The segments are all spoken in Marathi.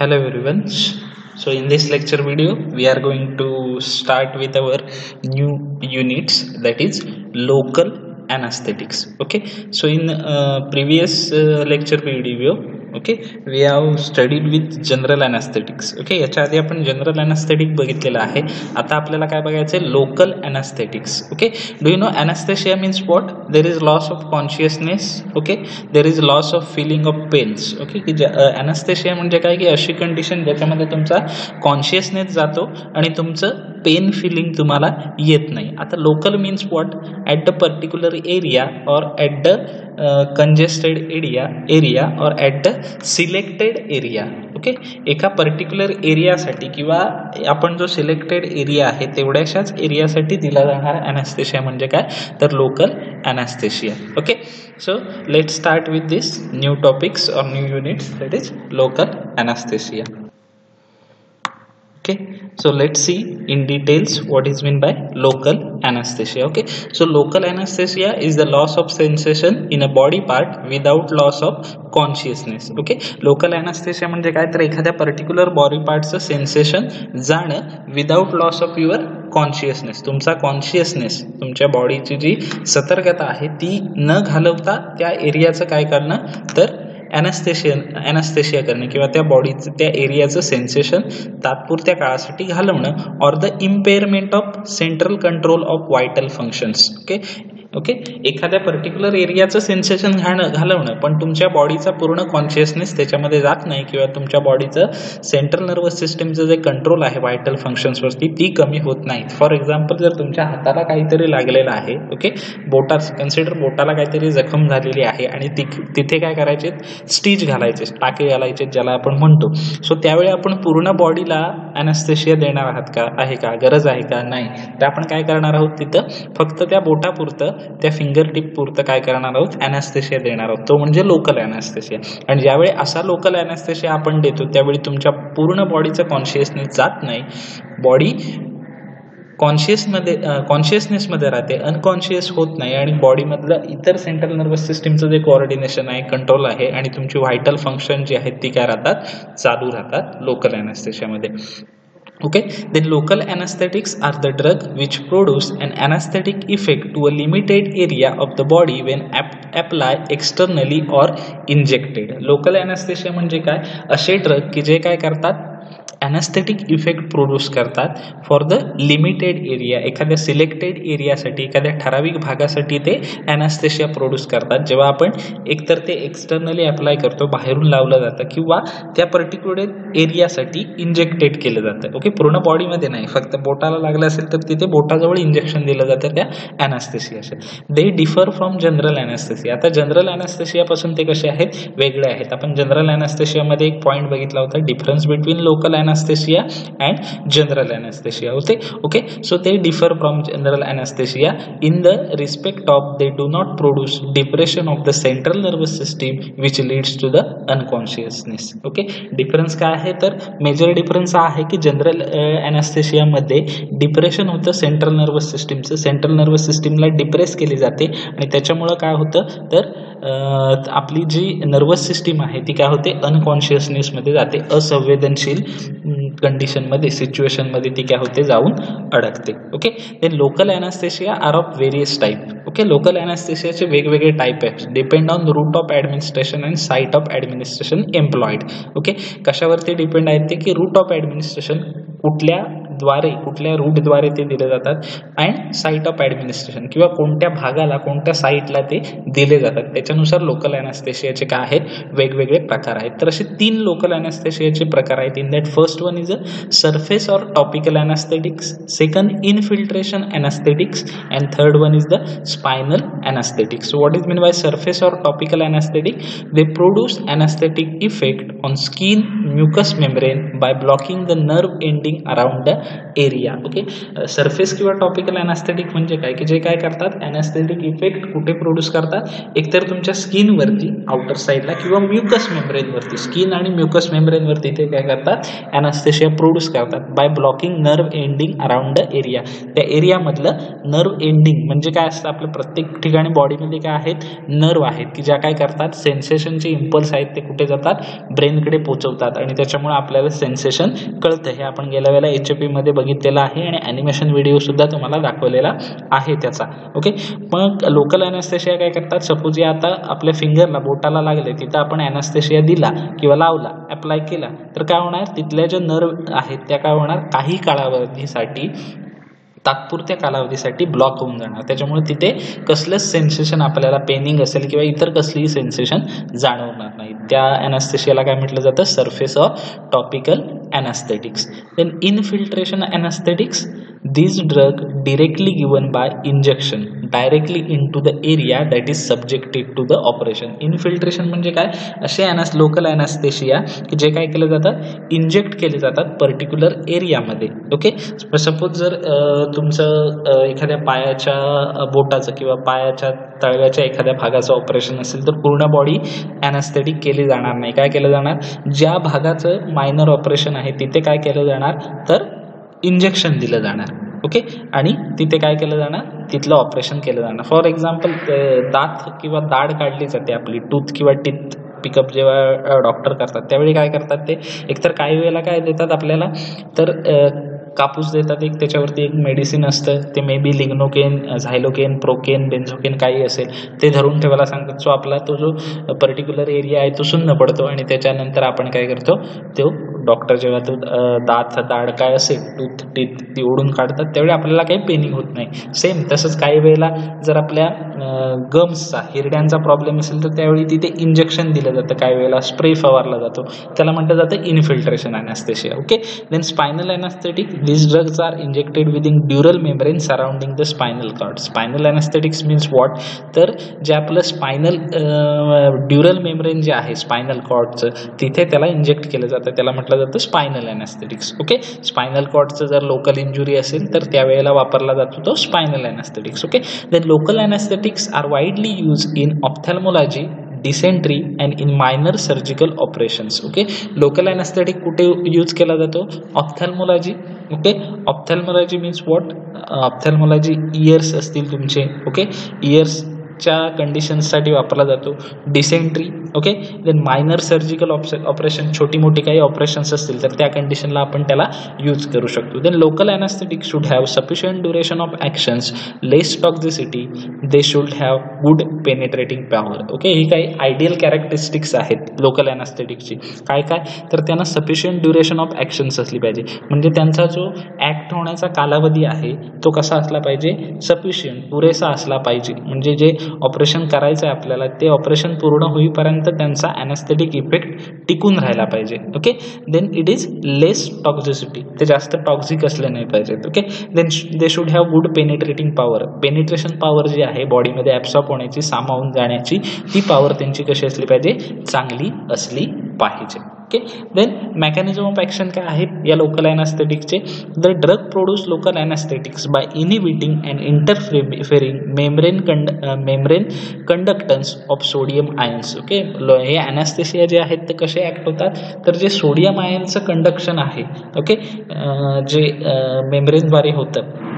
Hello everyone. So in this lecture video we are going to start with our new units, that is local anesthetics. Okay, so in previous lecture video, okay, we have studied with general anesthetics. Okay, याच्या आधी आपण जनरल अनेस्थेटिक बघितलेलं आहे. आता आपल्याला काय बघायचं आहे, local anaesthetics. Okay, do you know anaesthesia means what? There is loss of consciousness. Okay, there is loss of feeling of pains. Okay, की अनेस्थेशिया म्हणजे काय, की अशी कंडिशन ज्याच्यामध्ये तुमचा कॉन्शियसनेस जातो आणि तुमचं पेन फिलिंग तुम्हाला येत नाही. आता local means what? At the particular area और ॲट द कंजेस्टेड एरिया और at the selected area. Okay, एका पर्टिक्युलर एरियासाठी किंवा आपण जो सिलेक्टेड एरिया आहे तेवढ्याशाच एरियासाठी दिला जाणारा अनेस्थेशिया म्हणजे काय, तर local anaesthesia. Okay, so let's start with this new topics or new units, that is local anesthesia. Okay, so let's see in details what is meant by local anesthesia. Okay, so local anesthesia is the loss of sensation in a body part without loss of consciousness. Okay, local anesthesia म्हणजे काय, तर एखाद्या पर्टिक्युलर बॉडी पार्टचं सेन्सेशन जाणं without loss of your consciousness. तुमचा कॉन्शियसनेस, तुमच्या बॉडीची जी सतर्कता आहे ती न घालवता त्या एरियाचं काय करणं, तर अनेस्थेशिया करणे किंवा त्या बॉडीचं त्या एरियाचं सेन्सेशन तात्पुरत्या काळासाठी घालवणं, or the इम्पेअरमेंट of central control of vital functions. Okay, एखाद्या पर्टिक्युलर एरियाचं सेन्सेशन घालवणं पण तुमच्या बॉडीचा पूर्ण कॉन्शियसनेस त्याच्यामध्ये जात नाही किंवा तुमच्या बॉडीचं सेंट्रल नर्वस सिस्टमचं जे कंट्रोल आहे व्हायटल फंक्शन्सवरती ती कमी होत नाही. फॉर एक्झाम्पल, जर तुमच्या हाताला काहीतरी लागलेलं आहे, ओके, बोटाला काहीतरी जखम झालेली आहे आणि तिथे काय करायचे, स्टिच घालायचे, टाके घालायचे ज्याला आपण म्हणतो. सो त्यावेळी आपण पूर्ण बॉडीला अनेस्थेशिया देणार आहात का, आहे का, गरज आहे का, नाही. तर आपण काय करणार आहोत, तिथं फक्त त्या बोटापुरतं, त्या फिंगर टिप पुरतं काय करणार आहोत, अनेस्थेशिया देणार आहोत. तो म्हणजे लोकल अनेस्थेशिया. आणि ज्यावेळी असा लोकल अनेस्थेशिया आपण देतो त्यावेळी तुमच्या पूर्ण बॉडीचं कॉन्शियसनेस जात नाही, बॉडी कॉन्शियसनेसमध्ये राहते, अनकॉन्शियस होत नाही आणि बॉडीमधलं इतर सेंट्रल नर्वस सिस्टीमचं जे कोऑर्डिनेशन आहे, कंट्रोल आहे आणि तुमची व्हायटल फंक्शन जी आहेत ती काय राहतात, चालू राहतात local अनेस्थेशियामध्ये. Okay, then local anesthetics are the drug which produce an anesthetic effect to a limited area of the body when applied externally or injected. Local anesthesia म्हणजे काय, असे ड्रग की जे काय करतात, अनेस्थेटिक इफेक्ट प्रोड्यूस करतात फॉर द लिमिटेड एरिया, एखाद्या सिलेक्टेड एरियासाठी, एखाद्या ठराविक भागासाठी ते अनेस्थेशिया प्रोड्यूस करतात. जेव्हा आपण एकतर ते एक्सटर्नली अप्लाय करतो, बाहेरून लावलं जातं, किंवा त्या पर्टिक्युलर एरियासाठी इंजेक्टेड केलं जातं. ओके, पूर्ण बॉडीमध्ये नाही, फक्त बोटाला लागलं असेल तर तिथे बोटाजवळ इंजेक्शन दिलं जातं त्या अनेस्थेशियाचे. They differ from general anaesthesia. आता जनरल अनेस्थेशियापासून ते कसे आहेत, वेगळे आहेत. आपण जनरल अनेस्थेशियामध्ये एक पॉईंट बघितला होता, difference between local anesthesia and general anesthesia. Okay, so they differ from general anesthesia in the respect of they do not produce depression of the central nervous system which leads to the unconsciousness. Okay, difference काय आहे, तर मेजर डिफरन्स हा आहे की जनरल अनेस्थेशिया मध्ये डिप्रेशन होतं सेंट्रल नर्वस सिस्टीमचं, सेंट्रल नर्वस सिस्टीमला डिप्रेस केली जाते आणि त्याच्यामुळं काय होतं, तर आपली जी नर्वस सिस्टीम आहे ती काय होते, अनकॉन्शियसनेसमध्ये जाते, असंवेदनशील कंडिशनमध्ये, सिच्युएशनमध्ये ती काय होते, जाऊन अडकते. Okay, then local anaesthesia are of various type. Okay, local अनेस्थेशियाचे वेगवेगळे टाईप आहेत, depend on route of administration and site of administration employed. Okay, कशावरती डिपेंड आहेत ते, की रूट ऑफ ॲडमिनिस्ट्रेशन कुठल्या रूटद्वारे ते दिले जातात, अँड साईट ऑफ ॲडमिनिस्ट्रेशन किंवा कोणत्या भागाला, कोणत्या साईटला ते दिले जातात, त्याच्यानुसार लोकल अनेस्थेशियाचे काय आहेत, वेगवेगळे प्रकार आहेत. तर असे 3 लोकल अनेस्थेशियाचे प्रकार आहेत. In that first one is a surface or topical anaesthetics, second infiltration anaesthetics and third one is the spinal anaesthetics. What is mean by surface or topical anaesthetic? They produce anaesthetic effect on skin mucous membrane by blocking the nerve ending around the area. Okay, surface किंवा टॉपिकल अॅनास्थेटिक म्हणजे काय की जे काय करतात, अॅनास्थेटिक इफेक्ट कुठे प्रोड्यूस करतात, एकतर तुमच्या स्किनवरती आउटर साईडला किंवा म्युकस मेम्ब्रेनवरती, स्किन आणि म्युकस मेम्ब्रेनवरती ते काय करतात, अॅनास्थेशिया प्रोड्यूस करतात by blocking nerve ending around the area. त्या एरियामधलं नर्व एंडिंग म्हणजे काय असतं, आपलं प्रत्येक ठिकाणी बॉडीमध्ये काय आहेत, नर्व आहेत की ज्या काय करतात, सेन्सेशनचे इम्पल्स आहेत ते कुठे जातात, ब्रेनकडे पोहोचवतात आणि त्याच्यामुळे आपल्याला सेन्सेशन कळतं. हे आपण गेल्या वेळेला HAP मध्ये बघितलेलं आहे आणि ॲनिमेशन व्हिडिओ सुद्धा तुम्हाला दाखवलेला आहे त्याचा. ओके, मग लोकल अॅनास्थेशिया काय करतात, सपोज या आता आपल्या फिंगरला, बोटाला लागले, तिथं आपण अॅनास्थेशिया दिला किंवा लावला, अप्लाय केला, तर काय होणार, तिथल्या ज्या नर्व आहेत त्या काय होणार, काही कालावधीसाठी, तात्पुरत्या कालावधीसाठी ब्लॉक होऊन जाणार. त्याच्यामुळे तिथे कसलंच सेन्सेशन आपल्याला पेनिंग असेल किंवा इतर कसलीही सेन्सेशन जाणवणार नाही. त्या अॅनास्थेशियाला काय म्हटलं जातं, surface of topical anaesthetics. Then infiltration anaesthetics, this drug directly given by injection directly into the area that is subjected to the operation. Infiltration म्हणजे काय, असे लोकल अॅनास्थेशिया की जे काय केलं जातं, इंजेक्ट केले जातात पर्टिक्युलर एरियामध्ये. ओके, सपोज जर तुमचं एखाद्या पायाच्या बोटाचं किंवा पायाच्या तळव्याच्या एखाद्या भागाचं ऑपरेशन असेल तर पूर्ण बॉडी अॅनास्थेटिक केली जाणार नाही. काय केलं जाणार, ज्या भागाचं मायनर ऑपरेशन आहे तिथे काय केलं जाणार, तर इंजेक्शन दिलं जाणार. ओके, आणि तिथे काय केलं जाणार, तिथलं ऑपरेशन केलं जाणार. फॉर एक्झाम्पल, दात किंवा दाढ काढली जाते आपली, टूथ किंवा टीथ पिकअप जेव्हा डॉक्टर करतात त्यावेळी काय करतात, ते एकतर काही वेळेला काय देतात आपल्याला, तर कापूस देतात एक, त्याच्यावरती एक मेडिसिन असतं, ते मे बी लिग्नोकेन, झायलोकेन, प्रोकेन, बेन्झोकेन काही असेल, ते धरून ठेवायला सांगतात. सो आपला तो जो पर्टिक्युलर एरिया आहे तो सुन्न पडतो आणि त्याच्यानंतर आपण काय करतो, तो डॉक्टर जेव्हा तो दाढ काय असेल, टूथ टीथ ती ओढून काढतात त्यावेळी आपल्याला काही पेनिंग होत नाही. सेम तसंच काही वेळेला जर आपल्या गम्सचा, हिरड्यांचा प्रॉब्लेम असेल तर त्यावेळी तिथे इंजेक्शन दिलं जातं, काही वेळेला स्प्रे फवारला जातो, त्याला म्हटलं जातं infiltration anaesthesia. Okay, then spinal anaesthetic, these drugs are injected within dural membrane surrounding the spinal cord. Spinal anesthetics means what, तर जे आपलं स्पायनल ड्युरल मेम्ब्रेन जे आहे स्पायनल कॉर्डचं, तिथे त्याला इंजेक्ट केलं जातं, त्याला म्हटलं जातं स्पायनल अॅनास्थेटिक्स. ओके, स्पायनल कॉर्डचं जर लोकल इंजुरी असेल तर त्यावेळेला वापरला जातो तो spinal anaesthetics. Okay, then local anaesthetics are widely use in ophthalmology, dysentery and in minor surgical operations. Okay, local anaesthetic कुठे यूज केला जातो, ophthalmology. Okay, ophthalmology means what, ophthalmology ears असतील तुमचे. ओके, इयर्सच्या कंडिशन्ससाठी वापरला जातो. Dysentery, okay, then minor surgical operation, छोटी मोठी काही ऑपरेशन्स असतील तर त्या कंडिशनला आपण त्याला यूज करू शकतो. Then local anaesthetic should have sufficient duration of actions, less toxicity, they should have good penetrating power. Okay, ही काही आयडियल कॅरेक्टरिस्टिक्स आहेत लोकल अॅनास्थेटिकची. काय काय, तर त्यांना सफिशियंट ड्युरेशन ऑफ ॲक्शन्स असली पाहिजे, म्हणजे त्यांचा जो ॲक्ट होण्याचा कालावधी आहे तो कसा असला पाहिजे, सफिशियंट, पुरेसा असला पाहिजे. म्हणजे जे ऑपरेशन करायचं आहे आपल्याला ते ऑपरेशन पूर्ण होईपर्यंत त्यांचा अॅनास्थेटिक इफेक्ट टिकून राहायला पाहिजे. Okay, then it is less toxicity, ते जास्त टॉक्झिक असले नाही पाहिजेत. Okay, then they should have good penetrating power. Penetration power जी आहे बॉडीमध्ये ॲब्सॉर्ब होण्याची, सामावून जाण्याची, ती पॉवर त्यांची कशी असली पाहिजे, चांगली असली पाहिजे. Okay, then mechanism of action काय आहे या लोकल अॅनास्थेटिकचे, the drug produce local anaesthetics by inhibiting and interfering membrane conductance of sodium ions. Okay, हे अॅनास्थेशिया जे आहेत ते कसे ॲक्ट होतात, तर जे सोडियम आयन्सचं कंडक्शन आहे, ओके, जे मेम्ब्रेनद्वारे होतं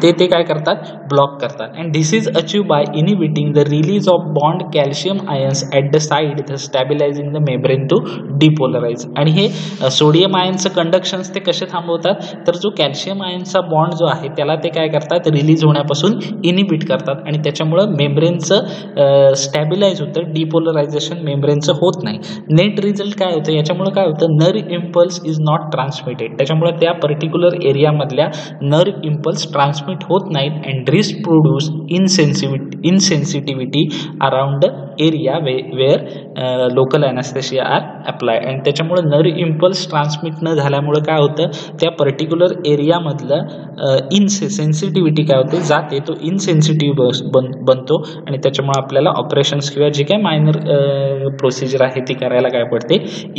ते काय करतात, ब्लॉक करतात. And this is achieve by inhibiting the release of bond calcium ions at the side, the stabilising the membrane to depolarise. आणि हे सोडियम आयनचं कंडक्शन्स ते कसे थांबवतात, तर जो कॅल्शियम आयनचा बॉन्ड जो आहे त्याला ते काय करतात, रिलीज होण्यापासून इनिबिट करतात आणि त्याच्यामुळं मेम्ब्रेनचं स्टॅबिलाइज होतं, डिपोलरायझेशन मेम्ब्रेनचं होत नाही. नेट रिझल्ट काय होतं, याच्यामुळे काय होतं, nerve impulse is not transmitted, त्याच्यामुळे त्या पर्टिक्युलर एरियामधल्या नर्व इम्पल्स ट्रान्समिट ट्रान्समिट होत नाहीत and reproduce insensitivity around the area where local anaesthesia are apply. आणि त्याच्यामुळे नर्व इम्पल्स ट्रान्समिट न झाल्यामुळे काय होतं, त्या पर्टिक्युलर एरियामधलं सेन्सिटिव्हिटी काय होते, जाते, तो इनसेन्सिटिव्ह बनतो आणि त्याच्यामुळे आपल्याला ऑपरेशन्स किंवा जे काही मायनर प्रोसिजर आहे ती करायला काय पडते,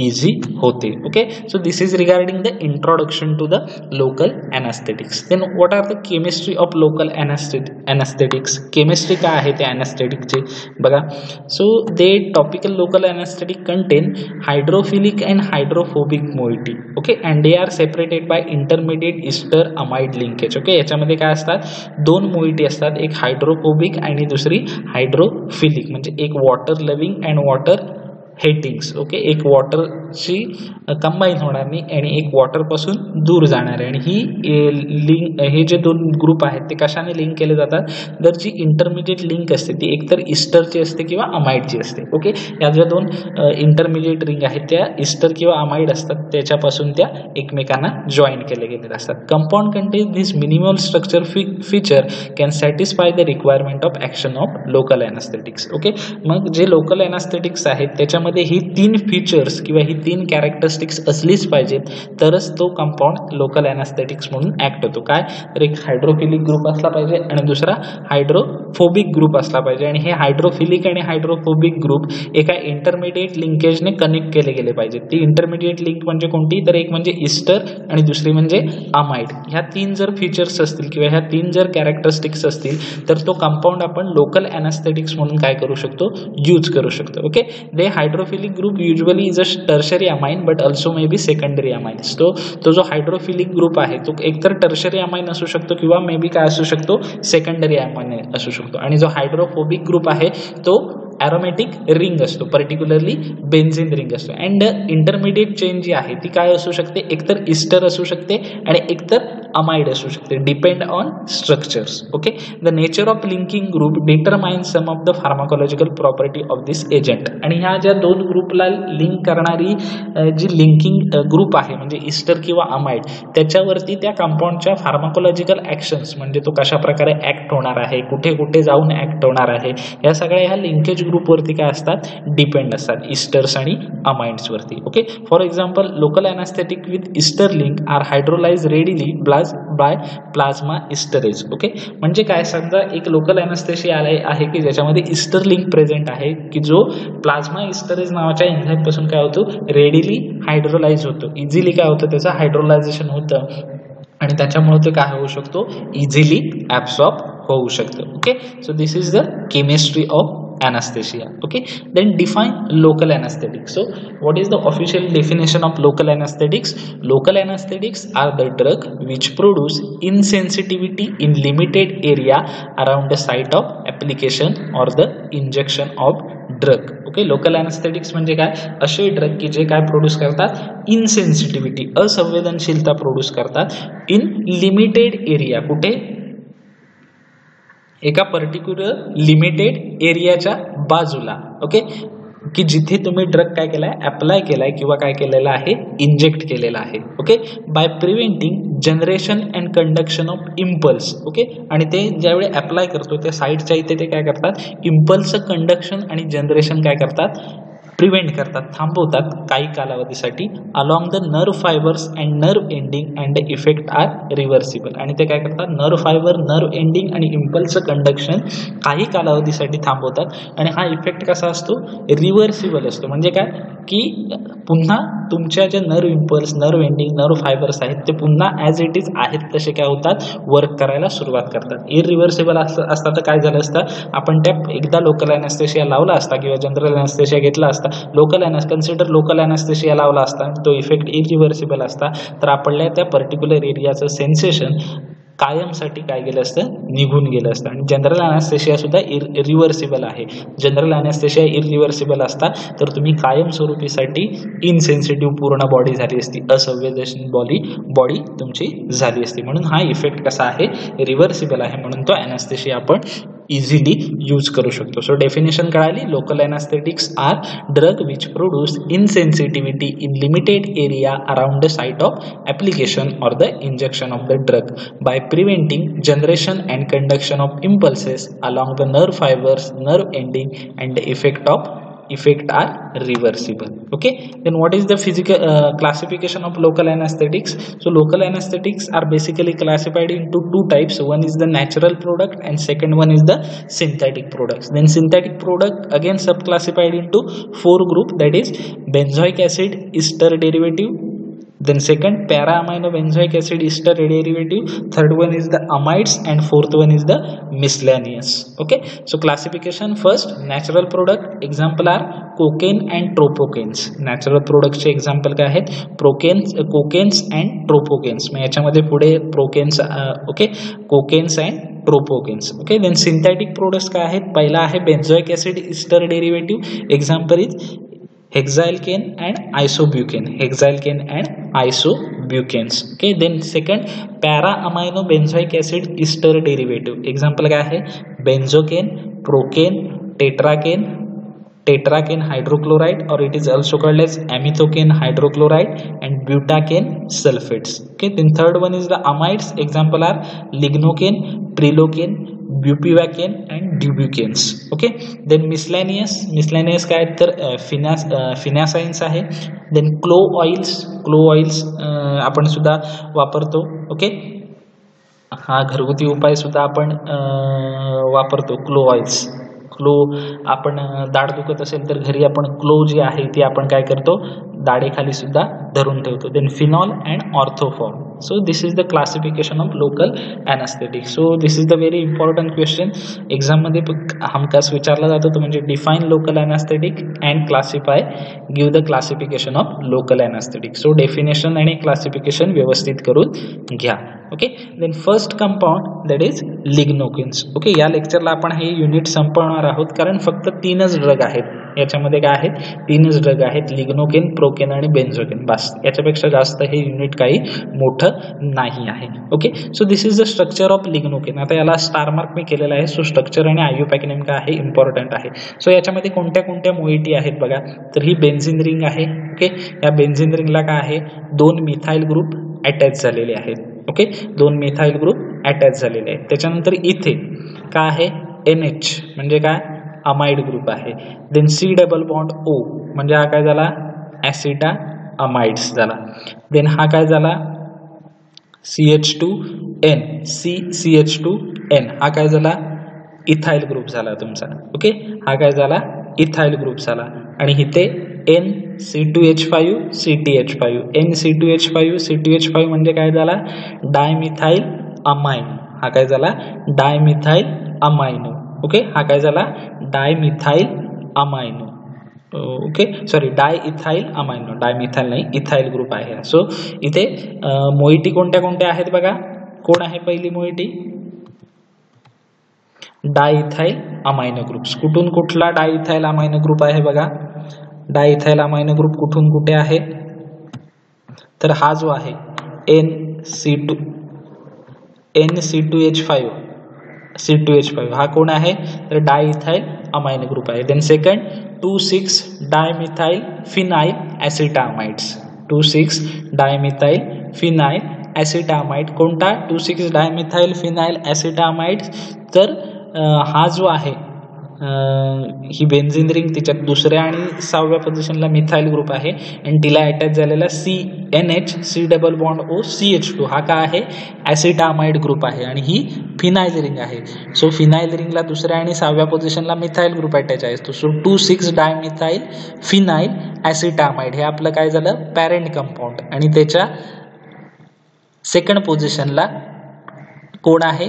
इझी होते. Okay, so this is regarding the introduction to the local anaesthetics. Then what are the chemistry of local anaesthetics. Chemistry काय आहे त्या ॲनेस्थेटिकची बघा. So they topical local anaesthetic contain hydrophilic and hydrophobic moiety. Okay, and they are separated by intermediate ester amide linkage. Okay, याच्यामध्ये काय असतात, दोन मोइटी असतात, एक हायड्रोफोबिक आणि दुसरी हायड्रोफिलिक, म्हणजे एक water loving and water hatings. Okay, एक वॉटरशी कंबाईन होणार नाही आणि एक वॉटरपासून दूर जाणार आहे. आणि ही हे जे दोन ग्रुप आहेत ते कशाने लिंक केले जातात, तर जी इंटरमिडिएट लिंक असते ती एकतर इस्टरची असते किंवा अमाइडची असते. ओके, या ज्या दोन इंटरमिडिएट रिंग आहेत त्या इस्टर किंवा अमाइड असतात, त्याच्यापासून त्या एकमेकांना जॉईन केले गेलेले असतात. Compound contain this minimal structure feature can satisfy the requirement of action of local anaesthetics. Okay, मग जे लोकल ॲनेस्थेटिक्स आहेत त्याच्यामध्ये ही तीन फीचर्स किंवा ही तीन कॅरेक्टरिस्टिक्स असलीच पाहिजेत, तरच तो कंपाऊंड लोकल ॲनेस्थेटिक्स म्हणून ऍक्ट होतो. काय, तर एक हायड्रोफिलिक ग्रुप असला पाहिजे आणि दुसरा हायड्रोफोबिक ग्रुप असला पाहिजे. आणि हे हायड्रोफिलिक आणि हायड्रोफोबिक ग्रुप एका इंटरमिडिएट लिंकेजने कनेक्ट केले गेले पाहिजेत. ती इंटरमिडिएट लिंक म्हणजे कोणती, तर एक म्हणजे इस्टर आणि दुसरी म्हणजे अमाइड. ह्या तीन जर फीचर्स असतील किंवा ह्या तीन जर कॅरेक्टरिस्टिक्स असतील तर तो कंपाऊंड आपण लोकल ॲनेस्थेटिक्स म्हणून काय करू शकतो, यूज करू शकतो. Okay, they hydrophilic group usually is a tertiary amine but also may be secondary amine. तो जो हायड्रोफिलिक ग्रुप आहे तो एकतर टर्शरी अमाइन असू शकतो किंवा मे बी काय असू शकतो, सेकंडरी अमाइन असू शकतो. आणि जो हायड्रोफोबिक ग्रुप आहे तो ॲरोमॅटिक रिंग असतो, पर्टिक्युलरली बेन्झिन रिंग असतो. अँड इंटरमिडिएट चेन जी आहे ती काय असू शकते, एकतर इस्टर असू शकते आणि एकतर अमाइड असू शकते, depend on structures. Okay, the nature of linking group determine some of the pharmacological property of this agent. आणि ह्या ज्या दोन ग्रुपला लिंक करणारी जी लिंकिंग ग्रुप आहे म्हणजे इस्टर किंवा अमाइड, त्याच्यावरती त्या कंपाऊंडच्या फार्माकोलॉजिकल ॲक्शन्स म्हणजे तो कशा प्रकारे ऍक्ट होणार आहे, कुठे कुठे जाऊन ऍक्ट होणार आहे, या सगळ्या ह्या लिंकेज ग्रुपवरती काय असतात, डिपेंड असतात, इस्टर्स आणि अमाइड्स वरती. Okay, for example local anaesthetic with ester link are hydrolyse readily by plasma esterase. Okay, म्हणजे काय, समजा एक लोकल ॲनेस्थेशिया आहे की ज्याच्यामध्ये इस्टर लिंक प्रेझेंट आहे की जो प्लाझ्मा इस्टरेज नावाच्या एन्झाईम पासून काय होतो, रेडिली हायड्रोलाइज होतो, इझिली काय होतं, त्याचं हायड्रोलायझेशन होतं आणि त्याच्यामुळे ते काय होऊ शकतो, इझिली ॲब्सॉर्ब होऊ शकतं. Okay, so this is the chemistry of anesthesia. Okay, then define local anesthetic. So what is the official definition of local anesthetics? Local anesthetics are the drug which produce insensitivity in limited area around the site of application or the injection of drug. Okay, local anaesthetics म्हणजे काय, असे ड्रग की जे काय प्रोड्यूस करतात, इनसेन्सिटिव्हिटी, असंवेदनशीलता प्रोड्यूस करतात इन लिमिटेड एरिया, कुठे, एका पर्टिक्युलर लिमिटेड एरियाच्या बाजूला. ओके, की जिथे तुम्ही ड्रग काय केलाय, अप्लाय केलाय किंवा काय केलेला आहे, इंजेक्ट केलेला आहे. Okay, by preventing generation and conduction of impulse. Okay, आणि ते ज्यावेळी अप्लाय करतो त्या साईडच्या इथे ते काय करतात, इम्पल्सचं कंडक्शन आणि जनरेशन काय करतात, प्रिव्हेंट करतात, थांबवतात काही कालावधीसाठी along the nerve fibres and nerve ending and the effect are reversible. आणि ते काय करतात, नर्व फायबर, नर्व एंडिंग आणि इम्पल्सचं कंडक्शन काही कालावधीसाठी थांबवतात आणि हा इफेक्ट कसा असतो, रिव्हर्सिबल असतो. म्हणजे काय की पुन्हा तुमच्या ज्या nerve impulse, nerve ending, nerve fibres आहेत ते पुन्हा ॲज इट इज आहेत तसे काय होतात, वर्क करायला सुरुवात करतात. इरिव्हर्सिबल असतात तर काय झालं असतं, आपण त्या एकदा लोकल ॲनेस्थेशिया लावला असता किंवा जनरल ॲनेस्थेशिया घेतला असता, कन्सिडर लोकल ॲनेस्थेशिया लावला असता, तो इफेक्ट इरिव्हर्सिबल असता, तर आपल्या त्या पर्टिक्युलर एरियाचं सेन्सेशन कायमसाठी काय गेलं असतं, निघून गेलं असतं. आणि जनरल ॲनेस्थेशिया सुद्धा रिव्हर्सिबल आहे. जनरल ॲनेस्थेशिया इरिव्हर्सिबल असता तर तुम्ही कायमस्वरूपीसाठी इनसेन्सिटिव्ह पूर्ण बॉडी झाली असती, असंवेदनशील बॉडी तुमची झाली असती. म्हणून हा इफेक्ट कसा आहे, रिव्हर्सिबल आहे, म्हणून तो ॲनेस्थेशिया आपण इझिली यूज करू शकतो. सो डेफिनेशन कळाली. Local anaesthetics are drug which produce insensitivity in limited area around the site of application or the injection of the drug by preventing generation and conduction of impulses along the nerve fibres, nerve ending and the effect are reversible. Okay, then what is the physical classification of local anesthetics? So local anesthetics are basically classified into two types. One is the natural product and second one is the synthetic products. Then synthetic product again subclassified into four group, that is benzoic acid ester derivative, then second para amino benzoic acid ester derivative, third one is the amides and fourth one is the miscellaneous. Okay, so classification, first natural product example are cocaine and tropocaines. natural products चे example काय आहेत? cocaines and tropocaines. मग याच्यामध्ये पुढे procaines, okay, cocaines and tropocaines. Okay, then synthetic products काय आहेत? पहिला आहे benzoic acid ester derivative, example is hexylkane and isobutane. Okay, then second para amino benzoic acid ester derivative, example काय आहे? benzocane, procane, tetracane hydrochloride, or it is also called as amethocane hydrochloride and butacane sulfates. Okay, then third one is the amides, example are lignocane, trilocane, bupivacaine and dubucanes. Okay, then miscellaneous काय तर फिनासाइन्स आहे. then clove oils आपण सुद्धा वापरतो. ओके, हा घरगुती उपाय सुद्धा आपण वापरतो. क्लोव आपण दाढ दुखत असेल तर घरी आपण क्लोव जी आहे ती आपण काय करतो, दाढेखाली सुद्धा धरून ठेवतो. Then phenol and orthoform. So this is the classification of local anaesthetic. So this is the very important question. एक्झाममध्ये हमखास विचारला जातो तो म्हणजे define local anaesthetic and classify, give the classification of local anaesthetic. So definition आणि क्लासिफिकेशन व्यवस्थित करून घ्या. Okay, then first compound that is lignocaines. Okay, या लेक्चरला आपण हे युनिट संपवणार आहोत कारण फक्त 3च ड्रग आहेत याच्यामध्ये. काय आहेत? 3च ड्रग आहेत, लिग्नोकेन, प्रोकेन आणि बेन्झोकेन. बस, याच्यापेक्षा जास्त हे युनिट काही मोठं नाही आहे. Okay, so this is the structure of lignocaine. आता याला स्टार मार्क मी केलेला आहे. सो स्ट्रक्चर आणि आयुपॅक नेमका आहे, इम्पॉर्टंट आहे. सो याच्यामध्ये कोणत्या कोणत्या मोइटी आहेत बघा. तर ही बेन्झिन रिंग आहे. ओके, या बेन्झिन रिंगला काय आहे? 2 मिथाइल ग्रुप अटॅच झालेले आहेत. ओके, 2 मिथाइल ग्रुप अटॅच झालेले आहेत. त्याच्यानंतर इथे काय आहे? NH म्हणजे काय? अमाइड ग्रुप आहे. Then C double bond O म्हणजे हा काय झाला? ऍसिटा अमाइड्स झाला. देन हा काय झाला? CH2N, CH2N हा काय झाला? इथाइल ग्रुप झाला तुमचा. ओके, हा काय झाला? इथाइल ग्रुप झाला. आणि इथे NC2H5 CTH5, NC2H5 CTH5 म्हणजे काय झाला? Dimethyl amine. हा काय झाला? Dimethyl amino. ओके, हा काय झाला? Dimethyl amino. Okay, sorry, diethyl amino, dimethyl नाही, इथाइल ग्रुप आहे. सो इथे मोइटी कोणत्या कोणत्या आहेत बघा. कोण आहे पहिली मोइटी? Diethyl amino groups. कुठून कुठला डायइथाइल अमाइनो ग्रुप आहे बघा. डायइथाइल अमाइनो ग्रुप कुठून कुठे आहे? तर हा जो आहे NC2H5 C2H5 हा कोण आहे? तर डायइथाइल अमाइनो ग्रुप आहे. Then second 2,6 dimethyl phenyl acetamides. 2,6 dimethyl phenyl acetamide. कोणता? 2,6 डायमिथाइल फिनाइल ऍसिटामाइड. तर हा जो आहे ही बेन्झिन रिंग, तिच्यात दुसऱ्या आणि 6व्या पोझिशनला मिथाइल ग्रुप आहे आणि तिला अटॅच झालेला NH C double bond O CH2 हा काय आहे? ऍसिटामाइड ग्रुप आहे आणि ही फिनाइल रिंग आहे. सो फिनाइल रिंगला दुसऱ्या आणि 6व्या पोझिशनला मिथाइल ग्रुप अटॅच आहे. सो 2,6 डायमिथाइल फिनाइल ऍसिटामाइड हे आपलं काय झालं? Parent compound. आणि त्याच्या सेकंड पोझिशनला कोण आहे?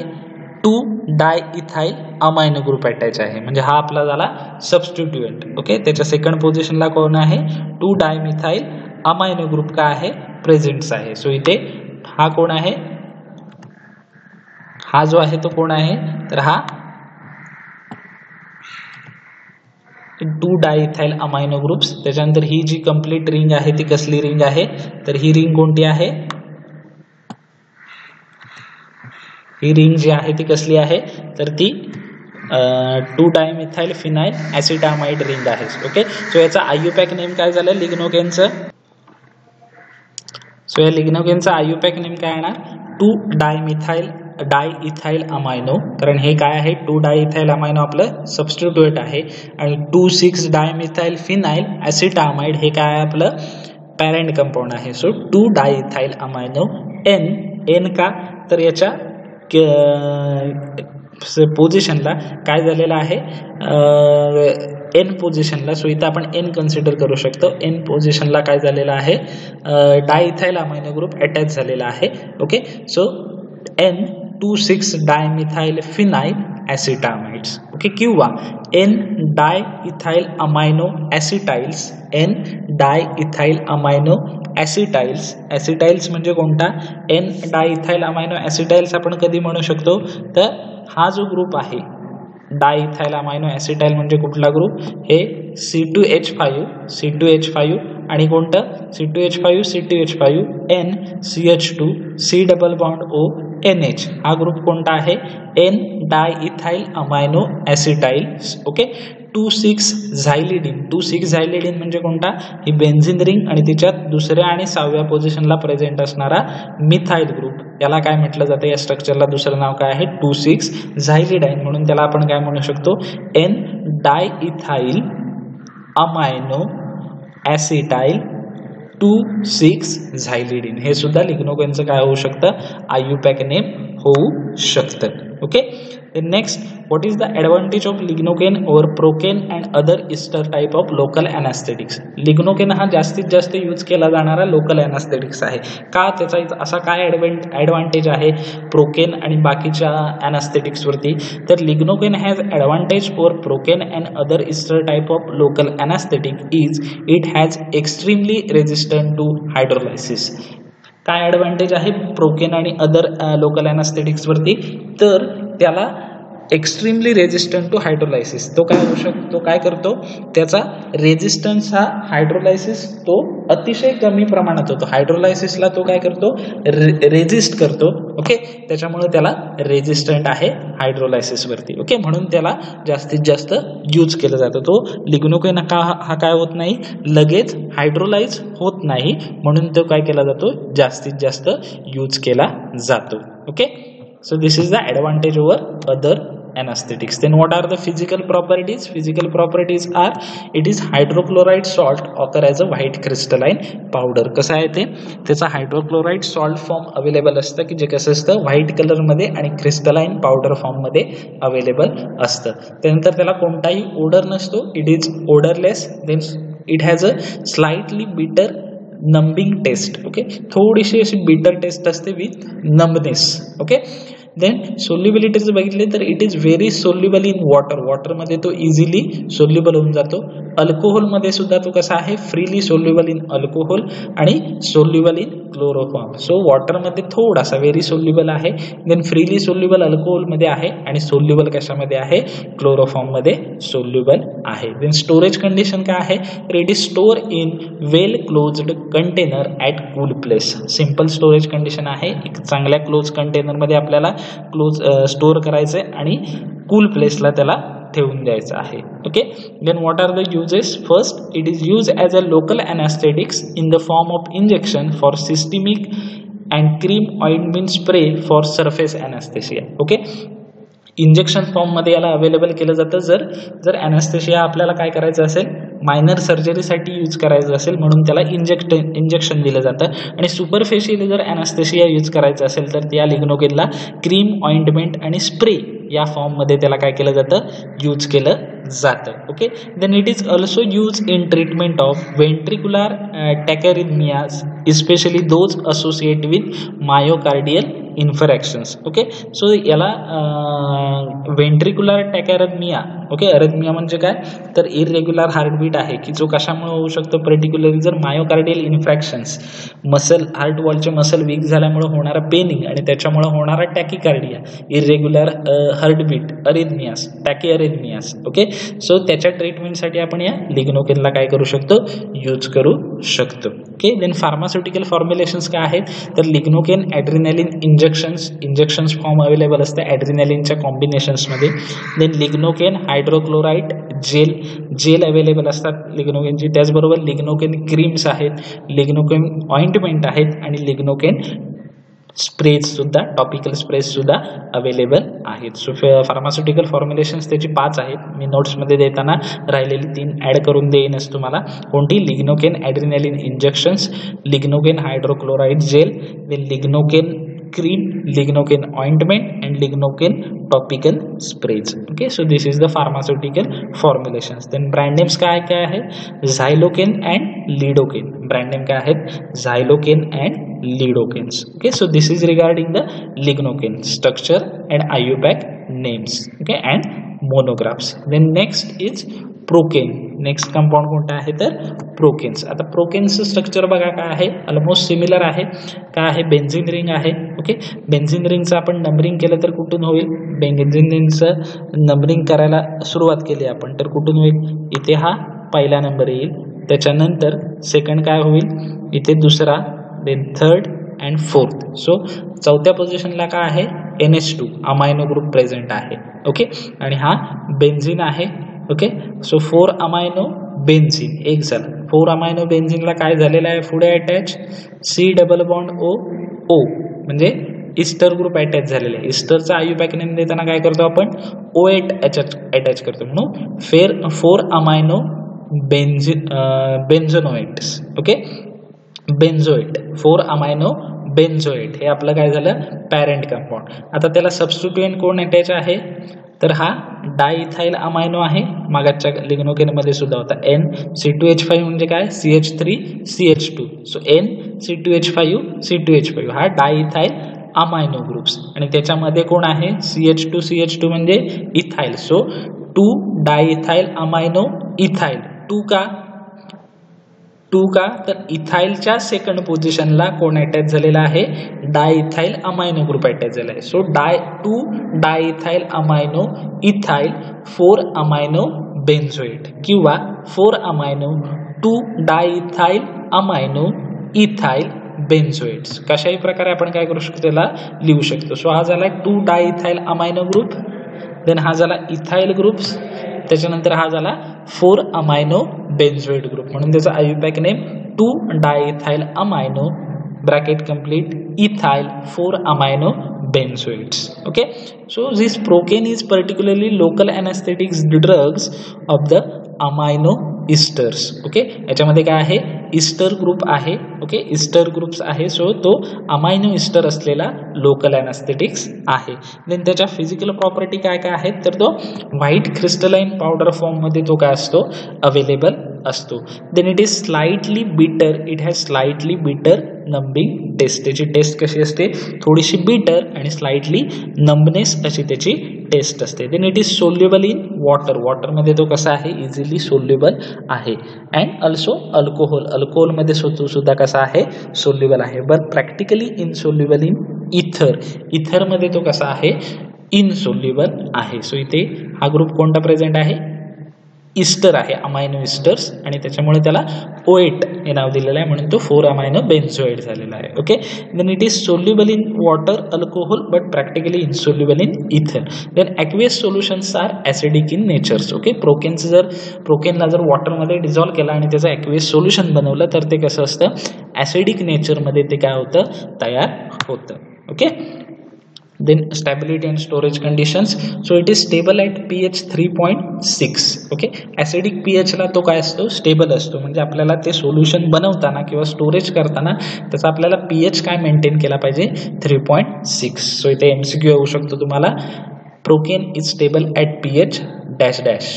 2 डायइथाइल अमाइनो ग्रुप अटॅच आहे. म्हणजे हा आपला झाला सबस्टिट्यूएंट. ओके, त्याच्या सेकंड पोझिशनला कोण आहे? 2 डायमिथाइल अमाइनो ग्रुप का आहे? प्रेझेंट्स आहे. सो इथे हा कोण आहे? हा जो आहे तो कोण आहे? तर हा 2 डायइथाइल अमाइनो ग्रुप्स. त्याच्यानंतर ही जी कंप्लीट रिंग आहे ती कसली रिंग आहे? तर ही रिंग कोणती आहे? ही रिंग जी आहे ती कसली आहे? तर ती 2 डायमिथाइल फिनाइल ॲसिटामाइड रिंग आहे. ओके, सो याचा आयुपॅक नेम काय झालं लिग्नोकेनचं? सो या लिग्नोकेनचा आयुपॅक नेम काय येणार? 2 डायइथाइल अमायनो, कारण हे काय आहे 2 डायइथाइल अमायनो आपलं सबस्टिट्यूट आहे, आणि 2,6 डायमिथाइल फिनाइल ॲसिटामाइड हे काय आहे आपलं पॅरेंट कंपाऊंड आहे. सो 2 डायइथाइल अमायनो एन का तर याच्या पोझिशनला काय झालेलं आहे एन पोझिशनला. सो इथं आपण एन कन्सिडर करू शकतो. एन पोझिशनला काय झालेलं आहे डायइथाइल अमायनो ग्रुप अटॅच झालेला आहे. Okay, so N 2,6 dimethyl phenyl acetamides. Okay, किंवा N diethyl amino acetyls, N diethyl amino acetyls. Acetyls म्हणजे कोणता? एन डायइथाइल अमायनो ॲसिटाइल्स आपण कधी म्हणू शकतो तर हा जो ग्रुप आहे डायइथाइल अमायनो ॲसिटाइल म्हणजे कुठला ग्रुप? हे C2H5 आणि कोणतं C2H5 C2H5 N CH2 C double bond O NH. हा ग्रुप कोणता आहे? N diethyl amino acetyl. Okay, 2,6 xylidine. 2,6 xylidine म्हणजे कोणता? ही बेन्झिन रिंग आणि तिच्यात दुसऱ्या आणि 6व्या पोझिशनला प्रेझेंट असणारा मिथाइल ग्रुप. याला काय म्हटलं जातं? या स्ट्रक्चरला दुसरं नाव काय आहे? 2,6 झायलिडाइन. म्हणून त्याला आपण काय म्हणू शकतो? N diethyl amino acetyl 2,6 xylidine. हे सुद्धा लिग्नोकेनचं काय होऊ शकतं? आयुपॅक नेम होऊ शकतं. Okay, next, what is the advantage of lignocaine over procaine and other ester type of local anesthetics? Lignocaine हा जास्तीत जास्त यूज केला जाणारा लोकल अॅनास्थेटिक्स आहे. का? त्याचा असा काय ॲडव्हान्टेज आहे प्रोकेन आणि बाकीच्या अॅनास्थेटिक्स वरती? तर lignocaine has advantage over procaine and other ester type of local anaesthetic is it has extremely resistant to hydrolysis. काय ॲडव्हान्टेज आहे प्रोकेन आणि अदर लोकल अॅनास्थेटिक्स वरती? तर त्याला एक्स्ट्रीमली रेजिस्टंट टू हायड्रोलायसिस. तो काय होऊ शकतो? तो काय करतो? त्याचा रेजिस्टन्स हा हायड्रोलायसिस तो अतिशय कमी प्रमाणात होतो. हायड्रोलायसिसला तो काय करतो? रेजिस्ट करतो. ओके, त्याच्यामुळे त्याला रेजिस्टंट आहे हायड्रोलायसिस वरती. ओके, म्हणून त्याला जास्तीत जास्त यूज केलं जातं. तो लिग्नोकेन हा काय होत नाही? लगेच हायड्रोलाइज होत नाही, म्हणून तो काय केला जातो? जास्तीत जास्त यूज केला जातो. Okay, so this is the advantage over other anesthetics. Then what are the physical properties? Physical properties are it is hydrochloride salt occur as a white crystalline powder. कसं आहे ते? त्याचा हायड्रोक्लोराइड सॉल्ट फॉर्म अवेलेबल असतं की जे कसं असतं व्हाईट कलर मध्ये आणि क्रिस्टलाइन पावडर फॉर्म मध्ये अवेलेबल असतं. त्यानंतर त्याला कोणताही ओडर नसतो. It is odourless. Then it has a slightly bitter numbing taste. Okay, थोडीशी अशी बिटर टेस्ट असते with numbness. Okay, then solubility जर बघितले तर it is very soluble in water. वॉटरमध्ये तो इझिली सोल्युबल होऊन जातो. अल्कोहोलमध्ये सुद्धा तो कसा आहे? फ्रीली सोल्युबल इन अल्कोहोल आणि सोल्युबल इन क्लोरोफॉर्म. सो वॉटरमध्ये थोडासा व्हेरी सोल्युबल आहे, देन फ्रीली सोल्युबल अल्कोहोलमध्ये आहे आणि सोल्युबल कशामध्ये आहे? क्लोरोफॉर्ममध्ये सोल्युबल आहे. देन स्टोरेज कंडिशन काय आहे? It is store in well closed container at cool place. Simple storage condition आहे. एक चांगल्या क्लोज कंटेनरमध्ये आपल्याला स्टोर करायचं आहे आणि कूल प्लेसला त्याला ठेवून द्यायचं आहे. Okay, then what are the uses? First, it is use as a local anaesthetics in the form of injection for systemic and cream ointment spray for surface anaesthesia. Okay, injection फॉर्ममध्ये याला अवेलेबल केलं जातं. जर अॅनास्थेशिया आपल्याला काय करायचं असेल? मायनर सर्जरीसाठी यूज करायचं असेल म्हणून त्याला इंजेक्शन दिलं जातं. आणि सुपरफिशियली जर अॅनास्थेशिया यूज करायचं असेल तर त्या लिग्नोकेनला क्रीम ऑइंटमेंट आणि स्प्रे या फॉर्ममध्ये त्याला काय केलं जातं? यूज केलं जातं. Okay, then it is also use in treatment of ventricular tachyarrhythmias especially those associate with myocardial infarctions. Okay, so याला वेंट्रिक्युलर टॅकेरिथमिया. ओके, अरिथमिया म्हणजे काय? तर इरेग्युलर हार्टबीट आहे की जो कशामुळे होऊ शकतो? पर्टिक्युलरली जर मायोकार्डियल इन्फ्रॅक्शन्स, मसल हार्ट वॉलचे मसल वीक झाल्यामुळे होणारा पेनिंग आणि त्याच्यामुळे होणारा tachycardia, irregular heartbeat, arrhythmias, tachyarrhythmias. Okay, so त्याच्या ट्रीटमेंटसाठी आपण या लिग्नोकेनला काय करू शकतो? यूज करू शकतो. ओके, देन फार्मास्युटिकल फॉर्म्युलेशन्स काय आहेत तर lignocaine adrenaline injections form available असते ॲड्रिनॅलिनच्या कॉम्बिनेशन्समध्ये. Then lignocaine hydrochloride gel available असतात लिग्नोकेनची. त्याचबरोबर लिग्नोकेन क्रीम्स आहेत, लिग्नोकेन ऑइंटमेंट आहेत आणि लिग्नोकेन स्प्रेज सुद्धा, टॉपिकल स्प्रेज सुद्धा अवेलेबल आहेत. सो फार्मास्युटिकल फॉर्म्युलेशन्स त्याची 5 आहेत. मी नोट्समध्ये देताना राहिलेली 3 ॲड करून देईनच तुम्हाला. कोणती? Lignocaine adrenaline injections, lignocaine hydrochloride gel, then lignocaine cream, lignocaine ointment and lignocaine topical sprays. Okay, so this is the pharmaceutical formulations. Then brand names काय काय आहे? Xylocaine and Lidocaine. Brand name काय आहेत? Xylocaine and Lidocaines. Okay, so this is regarding the lignocaine structure and IUPAC names. Okay, and monographs. Then next is procaine. Next compound कोणता आहे तर प्रोकेन्स. आता प्रोकेन्सचं स्ट्रक्चर बघा काय आहे, ऑलमोस्ट सिमिलर आहे. काय आहे? बेन्झिन रिंग आहे. ओके, बेन्झिन रिंगचं आपण नंबरिंग केलं तर कुठून होईल? बेन्झिन रिंगचं नंबरिंग करायला सुरुवात केली आपण तर कुठून होईल? इथे हा पहिला नंबर येईल, त्याच्यानंतर सेकंड काय होईल? इथे दुसरा, then third and fourth. So चौथ्या पोझिशनला काय आहे? NH2 अमायनो ग्रुप प्रेझेंट आहे. ओके, आणि हा बेन्झिन आहे. ओके, सो 4 अमायनो बेन्झिन एक झालं. 4 अमायनो बेन्झिनला काय झालेलं आहे पुढे attach? C double bond O म्हणजे इस्टर ग्रुप अटॅच झालेला आहे. इस्टरचा IUPAC नेम देताना काय करतो आपण? O8 अटॅच करतो, म्हणून 4 amino बेन्झोनोएट्स. Okay, benzoate, 4 amino benzoate हे आपलं काय झालं? Parent compound. आता त्याला सबस्टिट्युएंट कोण अटॅच आहे तर हा डायइथाइल अमायनो आहे. मागच्या लिग्नोकेनमध्ये सुद्धा होता. NC2H5 म्हणजे काय? CH3CH2. सो NC2H5 हा डायइथाइल अमायनो ग्रुप्स आणि त्याच्यामध्ये कोण आहे? CH2 म्हणजे ethyl. So 2 diethyl amino ethyl. 2 का तर इथाइलच्या सेकंड पोझिशनला कोण अटॅच झालेला आहे? डायइथाइल अमायनो ग्रुप अटॅच झाला आहे. So 2 diethyl amino ethyl 4 amino benzoate किंवा 4 अमायनो 2 डायइथाइल अमायनो इथाइल बेन्झोएट्स. कशाही प्रकारे आपण काय करू शकतो? त्याला लिहू शकतो. सो हा झाला 2 डायइथाइल अमायनो ग्रुप, देन हा झाला इथाइल ग्रुप्स, त्याच्यानंतर हा झाला 4 अमायनो बेन्झोएट ग्रुप, म्हणून त्याचा IUPAC name 2 diethyl amino bracket complete ethyl 4 amino benzoates. Okay, so this procaine is particularly local anesthetics drugs of the amino esters. Okay, याच्यामध्ये काय आहे? इस्टर ग्रुप आहे. ओके, इस्टर ग्रुप्स आहे. सो तो अमायनो इस्टर असलेला लोकल अॅनेस्थेटिक्स आहे. देन त्याच्या फिजिकल प्रॉपर्टी काय काय आहेत तर तो व्हाईट क्रिस्टलाइन पावडर फॉर्म मध्ये तो काय असतो? अवेलेबल असतो. देन इट इज स्लाइटली बिटर, it has slightly bitter numbing taste. त्याची टेस्ट कशी असते? थोडीशी बिटर आणि स्लाइटली नंबनेस अशी त्याची टेस्ट असते. Then it is soluble in water, वॉटरमध्ये तो कसा आहे? इझिली सोल्युबल आहे. अँड ऑल्सो अल्कोहोल मध्ये सुद्धा कसा आहे? सोल्युबल आहे. बट प्रॅक्टिकली इनसोल्युबल इन इथर मध्ये तो कसा आहे? इनसोल्युबल आहे. सो इथे हा ग्रुप कोणता प्रेझेंट आहे? इस्टर आहे, अमायनो इस्टर्स, आणि त्याच्यामुळे त्याला O8 हे नाव दिलेलं आहे, म्हणून तो 4 अमायनो बेन्झोएट झालेला आहे. Okay, then it is soluble in water, alcohol, but practically insoluble in ether. Then aqueous solutions are acidic in natures. Okay, प्रोकेनला जर वॉटरमध्ये डिझॉल्व केला आणि त्याचं ॲक्वियस सोल्युशन बनवलं तर ते कसं असतं? ॲसिडिक नेचरमध्ये ते काय होतं? तयार होतं. Okay, then stability and storage conditions, so it is stable at pH 3.6. Okay, acidic pH ला तो काय असतो? स्टेबल असतो. म्हणजे आपल्याला ते सोल्युशन बनवताना किंवा स्टोरेज करताना त्याचा आपल्याला pH काय मेंटेन केला पाहिजे? 3.6. सो इथे MCQ येऊ शकतो तुम्हाला, procaine is stable at pH dash dash.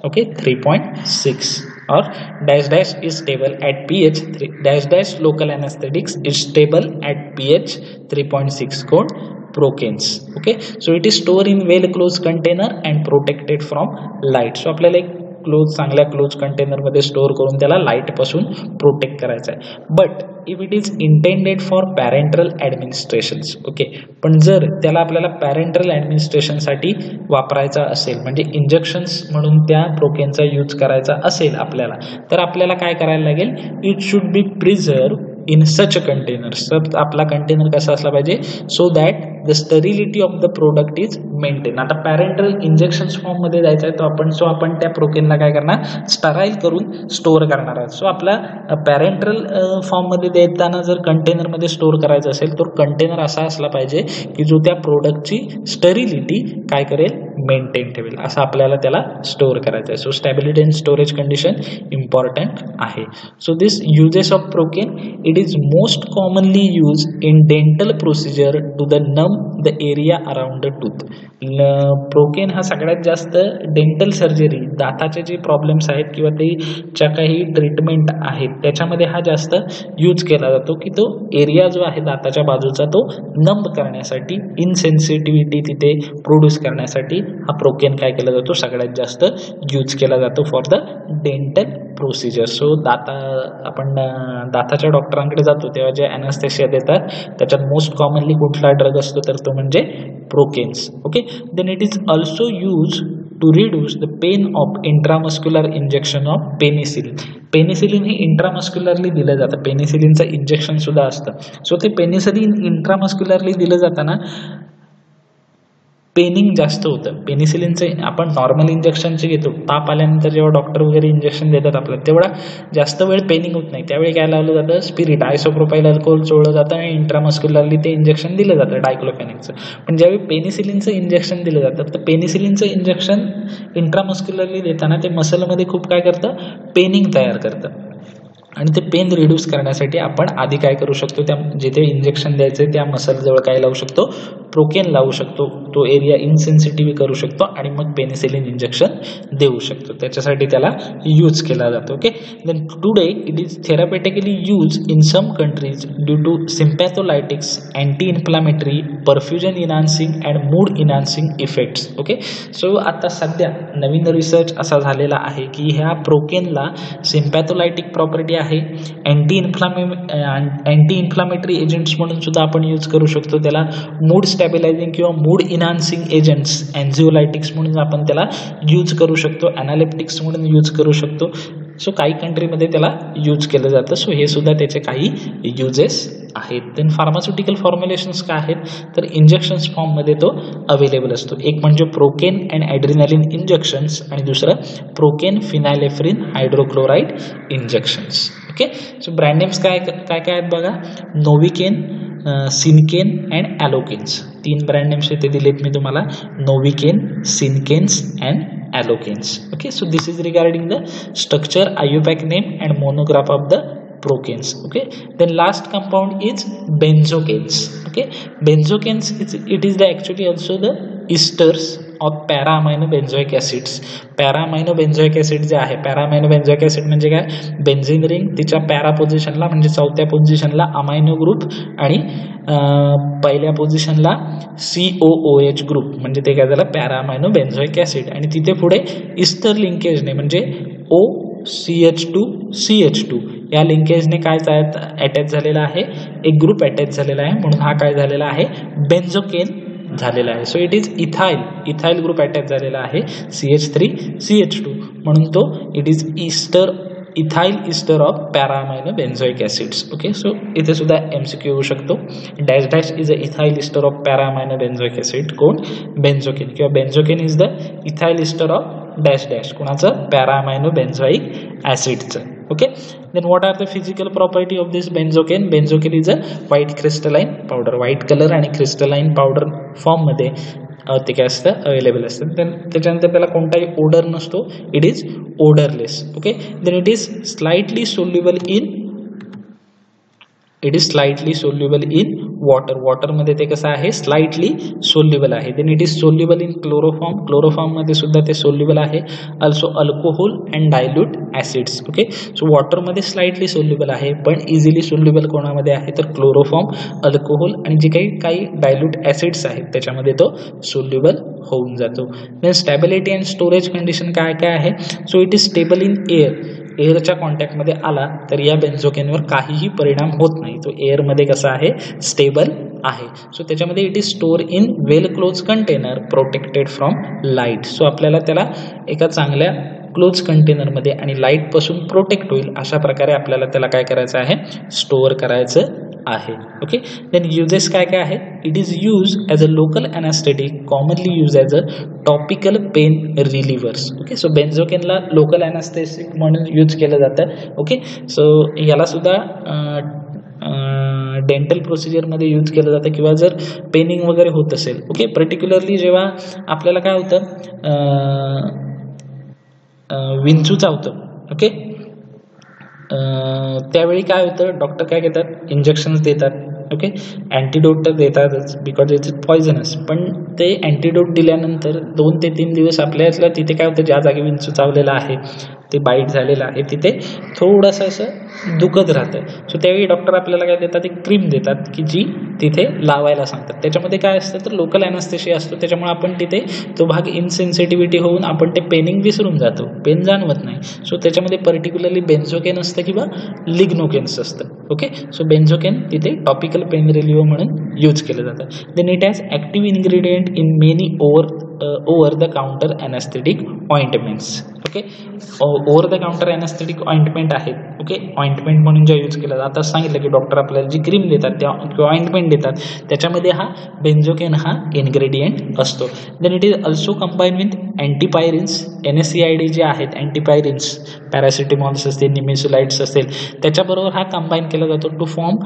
Okay, 3.6 or dash dash is stable at pH 3 dash dash. Local anesthetics is stable at pH 3.6 code procaines. Okay, so it is stored in well closed container and protected from light. So आपल्याला एक चांगल्या क्लोज कंटेनर मध्ये स्टोअर करून त्याला लाईट पासून प्रोटेक्ट करायचं आहे. But if it is intended for parental administrations. Okay, पण जर त्याला आपल्याला पॅरेंटल ॲडमिनिस्ट्रेशनसाठी वापरायचा असेल, म्हणजे इंजेक्शन्स म्हणून त्या प्रोकेनचा यूज करायचा असेल आपल्याला, तर आपल्याला काय करायला लागेल, it should be preserve in such a container. तर आपला कंटेनर कसा असला पाहिजे, so that the sterility of the product is maintain. आता पॅरेंटल इंजेक्शन्स फॉर्ममध्ये जायचं आहे, तो आपण त्या प्रोकेनला काय करणार, स्टराईल करून स्टोअर करणार आहोत. सो आपला पॅरेंटल फॉर्ममध्ये देताना जर कंटेनरमध्ये स्टोअर करायचं असेल, तर कंटेनर असा असला पाहिजे की जो त्या प्रोडक्टची स्टरिलिटी काय करेल, मेंटेन ठेवेल, असं आपल्याला त्याला स्टोअर करायचं आहे. So stability and storage condition important आहे. So this uses of procaine, it is most commonly use in dental procedure to the numb the area around the tooth. Procaine हा सगळ्यात जास्त डेंटल सर्जरी, दाताचे जे प्रॉब्लेम्स आहेत किंवा त्याच्या काही ट्रीटमेंट आहेत त्याच्यामध्ये हा जास्त यूज केला जातो, की तो एरिया जो आहे दाताच्या बाजूचा तो नंब करण्यासाठी, इनसेन्सिटिव्हिटी तिथे प्रोड्यूस करण्यासाठी हा प्रोकेन काय केला जातो, सगळ्यात जास्त यूज केला जातो for the dental procedure. So आपण दाताच्या डॉक्टरांकडे जातो तेव्हा जे ॲनेस्थेशिया देतात त्याच्यात मोस्ट कॉमनली कुठला ड्रग असतो, तर तो म्हणजे procaines. Okay, then it is also use to reduce the pain of intramuscular injection of penicillin. Penicillin हे इंट्रामस्क्युलरली दिलं जातं, पेनिसिलिनचं इंजेक्शन सुद्धा असतं. सो ते पेनिसिलिन इंट्रामस्क्युलरली दिलं जाताना पेनिंग जास्त होतं. पेनिसिलिनचं आपण नॉर्मल इंजेक्शनचे घेतो, ताप आल्यानंतर जेव्हा डॉक्टर वगैरे इंजेक्शन देतात आपल्याला, तेवढा जास्त वेळ पेनिंग होत नाही. त्यावेळी काय लावलं जातं, स्पिरिट, आयसोप्रोपाइल अल्कोहोल चोळलं जातं आणि इंट्रामस्क्युलरली ते इंजेक्शन दिलं जातं डायक्लोफेनेकचं. पण ज्यावेळी पेनिसिलिनचं इंजेक्शन दिलं जातं, तर पेनिसिलिनचं इंजेक्शन इंट्रामस्क्युलरली देताना ते मसलमध्ये खूप काय करतं, पेनिंग तयार करतं. आणि ते पेन रिड्यूस करण्यासाठी आपण आधी काय करू शकतो, त्या जिथे इंजेक्शन द्यायचं त्या मसलजवळ काय लावू शकतो, प्रोकेन लावू शकतो, तो एरिया इनसेन्सिटिव्ह करू शकतो आणि मग पेनिसिलिन इंजेक्शन देऊ शकतो. त्याच्यासाठी त्याला यूज केला जातो. Okay, then today it is therapeutically use in some countries due to sympatholytics, anti inflammatory, perfusion enhancing and mood enhancing effects. Okay, so आता सध्या नवीन रिसर्च असा झालेला आहे की ह्या प्रोकेनला सिम्पॅथोलायटिक प्रॉपर्टी आहे, अँटी इन्फ्लामेटरी एजंट्स म्हणून सुद्धा आपण यूज करू शकतो त्याला, मूड स्टॅबिलायझिंग किंवा मूड इन्हान्सिंग एजंट्स, अँझिओलायटिक्स म्हणून आपण त्याला यूज करू शकतो, ॲनालिप्टिक्स म्हणून यूज करू शकतो. सो काही कंट्रीमध्ये त्याला यूज केलं जातं. सो हे सुद्धा त्याचे काही युजेस आहेत. देन फार्मास्युटिकल फॉर्म्युलेशन्स काय आहेत, तर इंजेक्शन्स फॉर्ममध्ये तो अवेलेबल असतो. एक म्हणजे प्रोकेन अँड ॲड्रिनालिन इंजेक्शन्स आणि दुसरं procaine phenylephrine hydrochloride injections. Okay, so brand names काय काय आहेत बघा, Novocaine, Syncaine and Allocaines. 3 brand names इथे दिलेत मी तुम्हाला, Novocaine, Syncaines and Allocaines. Okay, so this is regarding the structure, IUPAC name and monograph of the procaines. Okay, then last compound is benzocaines. Okay, benzocaines it is the actually also the esters of para amino benzoic acids. para amino benzoic acid जे आहे, para amino benzoic acid म्हणजे काय, बेन्झीन रिंग तिच्या पॅरा पोझिशनला म्हणजे चौथ्या पोझिशनला अमायनो ग्रुप आणि पहिल्या पोझिशनला COOH ग्रुप म्हणजे ते काय झालं, पॅरा अमायनो बेन्झोइक ॲसिड, आणि तिथे पुढे इस्टर लिंकेजने म्हणजे OCH2CH2 या लिंकेजने काय अटॅच झालेला आहे, एक ग्रुप अटॅच झालेला आहे, म्हणून हा काय झालेला आहे, बेन्झोकेन झालेला आहे. So it is ethyl group attach झालेला आहे, CH3CH2, म्हणून तो it is ethyl ester of paraamino benzoic acids. Okay, so इथे सुद्धा MCQ येऊ शकतो. Dash dash is a ethyl ester of paraamino benzoic acid, कोण, बेन्झोकेन, किंवा benzocaine is the ethyl ester of dash dash, कोणाचं, पॅरामायनो बेन्झोइक ॲसिडचं. Okay, then what are the physical property of this benzocaine? Benzocaine is a white crystalline powder, white color आणि crystalline powder फॉर्म मध्ये ते काय असतं, अवेलेबल असतं. देन त्याच्यानंतर त्याला कोणताही ओडर नसतो, it is odourless. Okay, then it is slightly soluble in water. वॉटरमध्ये ते कसं आहे, स्लाइटली सोल्युबल आहे. Then it is soluble in क्लोरोफॉर्ममध्ये सुद्धा ते सोल्युबल आहे. Also alcohol and dilute acids. Okay, so वॉटरमध्ये स्लाइटली सोल्युबल आहे, पण इझिली सोल्युबल कोणामध्ये आहे, तर क्लोरोफॉर्म, अल्कोहोल आणि जे काही डायल्यूट ॲसिड्स आहेत त्याच्यामध्ये तो सोल्युबल होऊन जातो. Then stability and storage condition काय काय आहे, so it is stable in air. एअरच्या कॉन्टॅक्टमध्ये आला तर या बेन्झोकेनवर काहीही परिणाम होत नाही. तो एअरमध्ये कसा आहे, स्टेबल आहे. सो त्याच्यामध्ये it is store in well close container protected from light. So आपल्याला त्याला एका चांगल्या क्लोज कंटेनरमध्ये आणि लाईटपासून प्रोटेक्ट होईल अशा प्रकारे आपल्याला त्याला काय करायचं आहे, स्टोअर करायचं आहे. ओके, देन युजेस काय काय आहे. It is use as a local anaesthetic, commonly use as a topical pain relievers. Okay, so बेन्झोकेनला लोकल ॲनास्थेटिक म्हणून यूज केलं जातं. ओके, सो याला सुद्धा डेंटल प्रोसिजरमध्ये यूज केलं जातं किंवा जर पेनिंग वगैरे होत असेल. ओके, पर्टिक्युलरली जेव्हा आपल्याला काय होतं, विंचू चावतं. ओके, त्यावेळी काय होतं, डॉक्टर काय घेतात, इंजेक्शन्स देतात. ओके, अँटीडोट तर देतातच बिकॉज इट्स पॉयझनस. पण ते अँटीडोट दिल्यानंतर 2 ते 3 दिवस आपल्याला तिथे काय होतं, ज्या जागी विंचू चावलेला आहे, ते बाईट झालेलं आहे, तिथे थोडंसं असं दुखत राहतं. सो त्यावेळी डॉक्टर आपल्याला काय देतात, एक क्रीम देतात की जी तिथे लावायला सांगतात. त्याच्यामध्ये काय असतं तर लोकल ॲनास्थेशिया असतो. त्याच्यामुळे आपण तिथे तो भाग इनसेन्सिटिव्हिटी होऊन आपण ते पेनिंग विसरून जातो, पेन जाणवत नाही. सो त्याच्यामध्ये पर्टिक्युलरली बेन्झोकेन असतं किंवा लिग्नोकेन्स असतं. ओके, सो बेन्झोकेन तिथे टॉपिकल पेन रिलीव्हर म्हणून यूज केलं जातं. Then it has active ingredient in many over the counter anaesthetic ointments. Okay, over the counter anaesthetic ointment आहेत. ओके, ऑइंटमेंट म्हणून ज्या यूज केलं जातं, आता सांगितलं की डॉक्टर आपल्याला जी क्रीम देतात त्या किंवा ऑइंटमेंट देतात त्याच्यामध्ये हा बेन्झोकेन हा इन्ग्रेडियंट असतो. Then it is also combine with antipyrines. NSAID जे आहेत अँटीपायरिन्स, पॅरासिटेमॉल्स असतील, निमेसुलाइट्स असतील, त्याच्याबरोबर हा कंबाईन केला जातो to form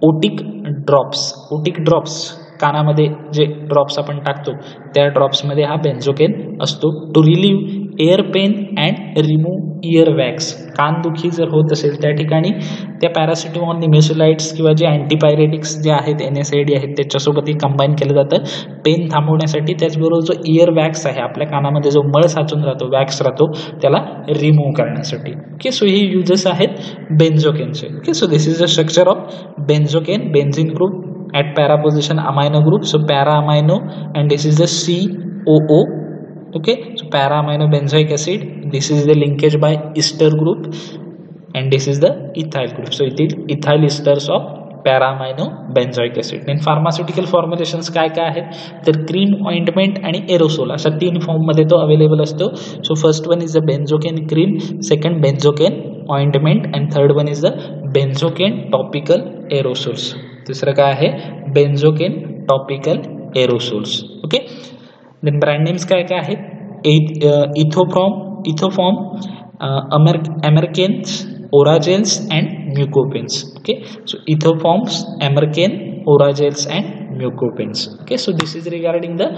otic drops. Otic drops कानामध्ये जे ड्रॉप्स आपण टाकतो त्या ड्रॉप्समध्ये हा बेन्झोकेन असतो to relieve ear pain and remove ear wax. कानदुखी जर होत असेल त्या ठिकाणी त्या पॅरासिटेमॉल, निमेसुलाइट्स किंवा जे अँटीपायरेटिक्स जे आहेत NSAID आहेत त्याच्यासोबत हे कंबाईन केलं जातं पेन थांबवण्यासाठी. त्याचबरोबर जो इयर वॅक्स आहे, आपल्या कानामध्ये जो मळ साचून राहतो, वॅक्स राहतो, त्याला रिमूव्ह करण्यासाठी. ओके, सो हे युजेस आहेत बेन्झोकेनचे. Okay, so this is the structure of benzocaine. Benzene group at para position amino group, so para amino, and this is the COO. Okay, so para amino benzoic acid, this is the linkage by ester group, and this is the ethyl group. So it is ethyl esters of para amino benzoic acid. then pharmaceutical formulations काय काय आहेत तर क्रीम, ऑइंटमेंट आणि एरोसोल अशा 3 फॉर्म मध्ये तो अवेलेबल असतो. So first one is the benzocaine cream, second benzocaine ointment, and third one is the benzocaine topical aerosols. दुसरं काय आहे benzocaine topical aerosols. Okay, then brand names काय काय आहेत Ethoform, Americaines, Orajels and Mucopens. Okay, so Ethoforms, Americaine, Orajels and Mucopens. Okay, so this is regarding the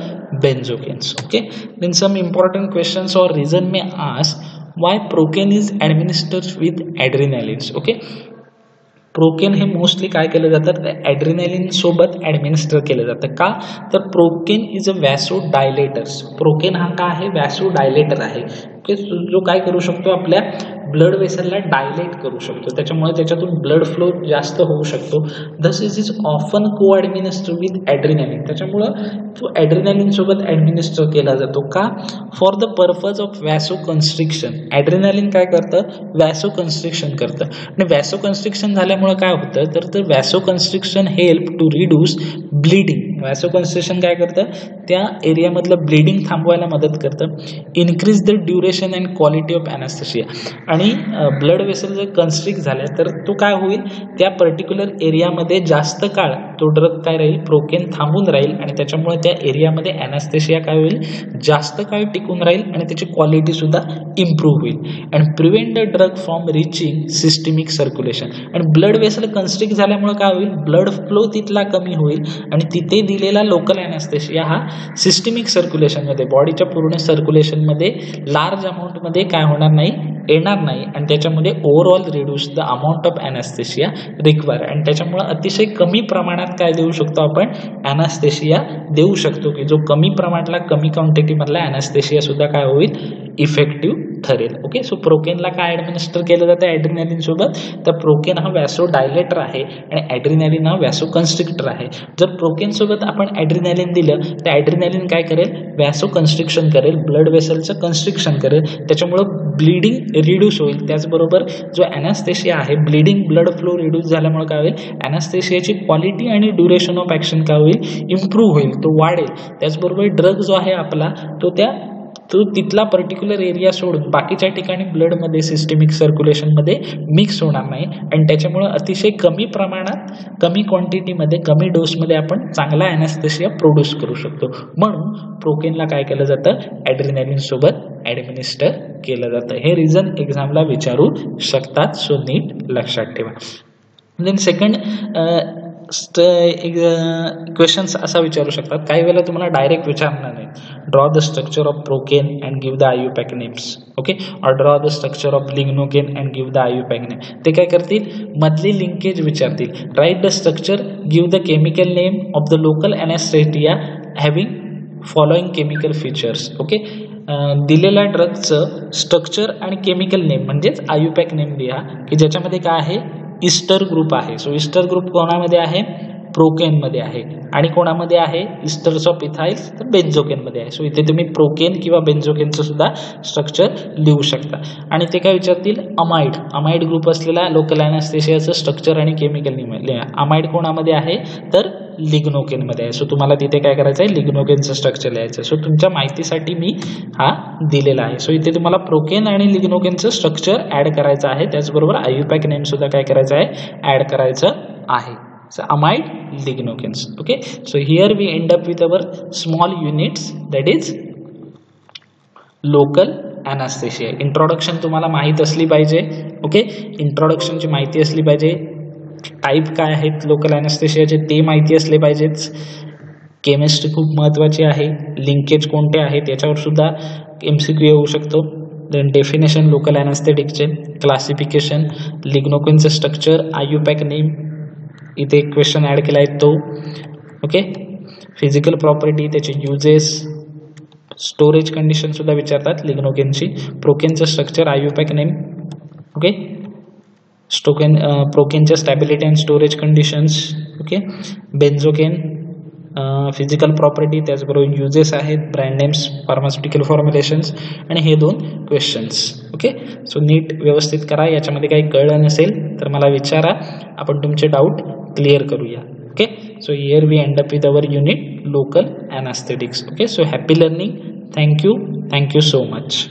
benzocaines. Okay, then some important questions or reason may ask why procaine is administered with adrenalines. Okay, procaine हे मोस्टली काय केलं जातं तर ॲड्रिनॅलिन सोबत ॲडमिनिस्टर केलं जातं. का तर procaine is a vasodilators. Procaine हा काय आहे, वॅसो डायलेटर आहे. ओके, जो काय करू शकतो आपल्या ब्लड वेसलला डायलेट करू शकतो, त्याच्यामुळे त्याच्यातून ब्लड फ्लो जास्त होऊ शकतो. दस इज ऑफन को ॲडमिनिस्टर विथ ॲड्रिनॅलिन. त्याच्यामुळं तो ॲड्रिनॅलिन सोबत ॲडमिनिस्टर केला जातो. का for the purpose of वॅसो constriction. ॲड्रिनॅलिन काय करतं, वॅसो कन्स्ट्रिक्शन करतं. आणि वॅसो कन्स्ट्रिक्शन झाल्यामुळे काय होतं तर vasoconstriction help to reduce bleeding. Vasoconstriction काय करतं, त्या एरियामधलं ब्लिडिंग थांबवायला मदत करतं. Increase the duration and quality of anaesthesia. आणि ब्लड वेसल जर कन्स्ट्रिक्ट झाल्या तर तो काय होईल, त्या पर्टिक्युलर एरियामध्ये जास्त काळ तो ड्रग काय राहील, प्रोकेन थांबून राहील आणि त्याच्यामुळे त्या एरियामध्ये ॲनास्थेशिया काय होईल, जास्त काळ टिकून राहील आणि त्याची क्वालिटी सुद्धा इम्प्रूव्ह होईल. And prevent the drug from reaching systemic circulation. आणि ब्लड वेसल कन्स्ट्रिक्ट झाल्यामुळे काय होईल, ब्लड फ्लो तिथला कमी होईल आणि तिथे दिलेला लोकल ॲनास्थेशिया हा सिस्टमिक सर्क्युलेशनमध्ये, बॉडीच्या पूर्ण सर्क्युलेशनमध्ये लार्ज अमाऊंटमध्ये काय होणार नाही, येणार नाही. आणि त्याच्यामध्ये overall reduce the amount of anaesthesia require. आणि त्याच्यामुळे अतिशय कमी प्रमाणात काय देऊ शकतो आपण, ॲनास्थेशिया देऊ शकतो, की जो कमी प्रमाणातला, कमी क्वांटिटीमधला ॲनास्थेशिया सुद्धा काय होईल, इफेक्टिव्ह ठरेल. ओके, सो प्रोकेनला काय ॲडमिनिस्टर केलं जातं ॲड्रिनॅलिन सोबत, तर प्रोकेन हा वॅसो डायलेटर आहे आणि ॲड्रिनॅलिन हा वॅसो कन्स्ट्रिक्टर आहे. जर प्रोकेन सोबत आपण ॲड्रिनॅलिन दिलं तर ॲड्रिनॅलिन काय करेल, वॅसो कन्स्ट्रिक्शन करेल, ब्लड वेसलचं कन्स्ट्रिक्शन करेल, त्याच्यामुळं ब्लिडिंग रिड्यूस होईल. त्याचबरोबर जो ॲनास्थेशिया आहे, ब्लिडिंग ब्लड फ्लो रिड्यूस झाल्यामुळे काय होईल, ॲनास्थेशियाची क्वालिटी आणि ड्युरेशन ऑफ ॲक्शन काय होईल, इम्प्रूव्ह होईल, तो वाढेल. त्याचबरोबर ड्रग जो आहे आपला तो तिथला पर्टिक्युलर एरिया सोडून बाकीच्या ठिकाणी ब्लडमध्ये सिस्टेमिक सर्क्युलेशनमध्ये मिक्स होणार नाही आणि त्याच्यामुळं अतिशय कमी प्रमाणात, कमी क्वांटिटीमध्ये, कमी डोसमध्ये आपण चांगला ॲनास्थेशिया प्रोड्यूस करू शकतो. म्हणून प्रोकेनला काय केलं जातं, ॲड्रिनॅलिन सोबत ॲडमिनिस्टर केलं जातं. हे रिझन एक्झामला विचारू शकतात, सो नीट लक्षात ठेवा. देन सेकंड क्वेश्चन्स असा विचारू शकतात, काही वेळेला तुम्हाला डायरेक्ट विचारणार नाही, draw the structure of procaine and give the IUPAC names. Okay, or draw the structure of lignocaine and give the IUPAC name. ते काय करतील, मधली लिंकेज विचारतील. Write the structure, give the chemical name of the local anaesthesia having following chemical features. Okay, दिलेल्या ड्रगचं स्ट्रक्चर आणि केमिकल नेम म्हणजेच आयुपॅक नेम लिहा की ज्याच्यामध्ये काय आहे, इस्टर ग्रुप आहे. सो इस्टर ग्रुप कोणामध्ये आहे, प्रोकेनमध्ये आहे. आणि कोणामध्ये आहे, इस्टर्स ऑफ इथाइल्स तर बेन्झोकेनमध्ये आहे. सो इथे तुम्ही प्रोकेन किंवा बेन्झोकेनचं सुद्धा स्ट्रक्चर लिहू शकता. आणि ते काय विचारतील, अमाइड ग्रुप असलेला लोकल ॲनेस्थेशियाचं स्ट्रक्चर आणि केमिकल नेम लिहा. अमाइड कोणामध्ये आहे, तर लिग्नोकेनमध्ये आहे. सो तुम्हाला तिथे काय करायचं आहे, लिग्नोकेनचं स्ट्रक्चर लिहायचं. सो तुमच्या माहितीसाठी मी हा दिलेला आहे. सो इथे तुम्हाला प्रोकेन आणि लिग्नोकेनचं स्ट्रक्चर ॲड करायचं आहे, त्याचबरोबर आयुपॅक नेम सुद्धा काय करायचं आहे, ॲड करायचं आहे. So amide lignocans. Okay, so here we end up with our small units, that is local anesthesia. Introduction तुम्हाला माहित असली पाहिजे. ओके, इंट्रोडक्शनची माहिती असली पाहिजे, टाईप काय आहेत लोकल ॲनेस्थेशियाचे ते माहिती असले पाहिजेत. केमिस्ट्री खूप महत्त्वाची आहे, लिंकेज कोणते आहेत याच्यावर सुद्धा MCQ येऊ शकतो. देन डेफिनेशन लोकल ॲनेस्थेटिकचे, क्लासिफिकेशन, लिग्नोकेनचे स्ट्रक्चर, आयुपॅक नेम, इथे एक क्वेश्चन ॲड केला आहे तो. ओके, फिजिकल प्रॉपर्टी, त्याचे युजेस, स्टोरेज कंडिशन सुद्धा विचारतात लिग्नोकेनची. प्रोकेनचं स्ट्रक्चर, आयुपॅक नेम. ओके, प्रोकेनच्या stability and storage conditions. Okay, benzocaine, physical property, त्याचबरोबर युजेस आहेत, ब्रँड नेम्स, फार्मास्युटिकल फॉर्म्युलेशन्स, आणि हे 2 क्वेश्चन्स. ओके, सो नीट व्यवस्थित करा. याच्यामध्ये काही कळलं नसेल तर मला विचारा, आपण तुमचे डाऊट क्लिअर करूया. Okay, so here we end up with our unit local anaesthetics. Okay, so happy learning. Thank you so much.